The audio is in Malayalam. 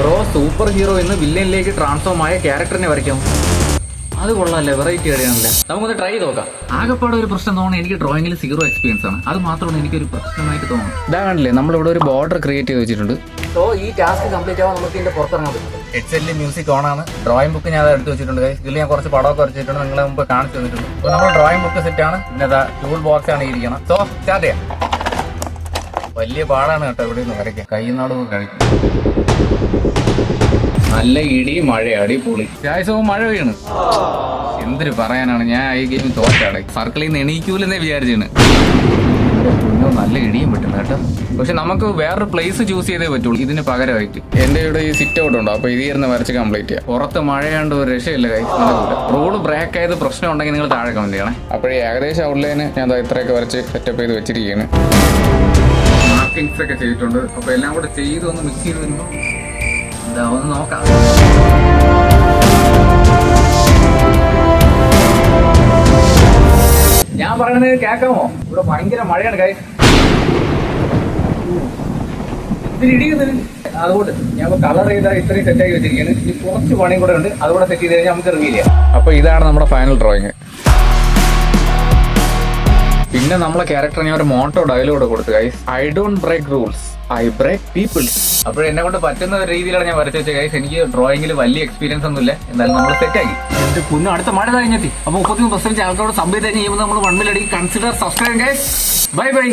ബ്രോ സൂപ്പർ ഹീറോ എന്ന് വില്ലനിലേക്ക് ട്രാൻസ്ഫോം ആയ ക്യാരക്ടറിനെ വരയ്ക്കാം. അത് കൊള്ളാല്ലേ, വെറൈറ്റി അറിയാനല്ലേ. നമുക്കൊന്ന് ട്രൈ നോക്കാം. ആകെപ്പാടെ ഒരു പ്രശ്നം തോന്നുന്നു എനിക്ക് ഡ്രോയിങ്ങിൽ സീറോ എക്സ്പീരിയൻസ് ആണ്. അത് മാത്രമാണ് എനിക്കൊരു പ്രശ്നമായിട്ട് തോന്നുന്നു. ഇതാ കണ്ടില്ലേ, നമ്മളിവിടെ ഒരു ബോർഡർ ക്രിയേറ്റ് ചെയ്ത് വെച്ചിട്ടുണ്ട്. സോ ഈ ടാസ്ക് കംപ്ലീറ്റ് ആവാൻ നമുക്ക് ഇതിന്റെ പുറത്തിറങ്ങാൻ പറ്റും. ഹെഡ്സെറ്റിൽ മ്യൂസിക് ഓൺ ആണ്. ഡ്രോയിങ് ബുക്ക് ഞാൻ എടുത്ത് വെച്ചിട്ടുണ്ട്. ഇതിൽ ഞാൻ കുറച്ച് പടമൊക്കെ വരച്ചിട്ടുണ്ട്, നിങ്ങളെ മുമ്പ് കാണിച്ചു തന്നിട്ടുണ്ട്. അപ്പോൾ നമ്മൾ ഡ്രോയിങ് ബുക്ക് സെറ്റ് ആണ്. പിന്നെ ടൂൾ ബോക്സ് ആണ് ഇരിക്കണം. സോ സ്റ്റാർട്ട് ചെയ്യാം. വലിയ പാടാണ് കേട്ടോ ഇവിടെ നിന്ന് വരയ്ക്കാം. കൈനാടൊക്കെ കഴിക്കും. നല്ല ഇടി മഴ, അടിപൊളി. രാജ്യസഭ മഴ പെയ്യാണ്. എന്തൊരു പറയാനാണ്, ഞാൻ ഈ ഗെയിം തോറ്റാടെ. സർക്കിളിൽ നിന്ന് എണീക്കൂലെന്നേ വിചാരിച്ചാണ്. നല്ല ഇടിയും പറ്റുന്നു കേട്ടോ. പക്ഷെ നമുക്ക് വേറൊരു പ്ലേസ് ചൂസ് ചെയ്തേ പറ്റുള്ളൂ ഇതിന് പകരമായിട്ട്. എന്റെ ഇവിടെ ഈ സിറ്റ് ഔട്ട് ഉണ്ടോ, അപ്പൊ ഇതിരുന്ന് വരച്ച് കംപ്ലീറ്റ് ചെയ്യാം. പുറത്ത് മഴയാണ്ട് ഒരു രക്ഷയില്ല കൈ. റോഡ് ബ്രേക്ക് ആയത് പ്രശ്നം ഉണ്ടെങ്കിൽ നിങ്ങൾ താഴെ കമന്റ് ചെയ്യണേ. അപ്പോഴേ ഏകദേശം ഔട്ട്ലൈന് ഞാൻ ഇത്രയൊക്കെ വരച്ച് സെറ്റപ്പ് ചെയ്ത് വെച്ചിരിക്കുകയാണ്. മാർക്കിങ്സ് ഒക്കെ ചെയ്തിട്ടുണ്ട്. അപ്പൊ എല്ലാം കൂടെ ചെയ്ത് ഒന്ന് മിക്സ് ചെയ്ത് വരുമ്പോൾ എന്താ ഒന്ന് നോക്കാം. ഞാൻ പറയുന്നത് കേൾക്കാമോ? ഇവിടെ ഭയങ്കര മഴയാണ് കൈ. ഇടിയുന്നത് അതുകൊണ്ട് ഞാൻ കളർ ചെയ്താൽ ഇത്രയും സെറ്റാക്കി വെച്ചിരിക്കുകയാണ്. ഇനി കുറച്ച് പണിയും കൂടെ ഉണ്ട്, അതുകൂടെ സെറ്റ് ചെയ്ത് കഴിഞ്ഞാൽ നമുക്ക് റിവീൽ ചെയ്യാം. അപ്പൊ ഇതാണ് നമ്മുടെ ഫൈനൽ ഡ്രോയിങ്. പിന്നെ നമ്മളെ ക്യാരക്ടർ ഞാൻ ഒരു മോട്ടോ ഡയലോഗ് കൊടുത്തു guys. I don't break rules, I break peoples. അപ്പോൾ എന്നെ കൊണ്ട് പറ്റുന്ന ഒരു രീതിയിലാണ് ഞാൻ വരച്ചു വെച്ചത് ഗൈസ്. എനിക്ക് ഡ്രോയിങ്ങിൽ വലിയ എക്സ്പീരിയൻസ് ഒന്നുമില്ല, എന്നാലും നമ്മൾ സെറ്റാക്കി. എന്റെ കുഞ്ഞു അടുത്ത മഴ കഴിഞ്ഞെത്തി. അപ്പൊ 33% ആൾക്കാരോട് സംഭവിച്ചു ചെയ്യുമ്പോൾ നമ്മൾ 1 million consider subscribe guys. Bye bye.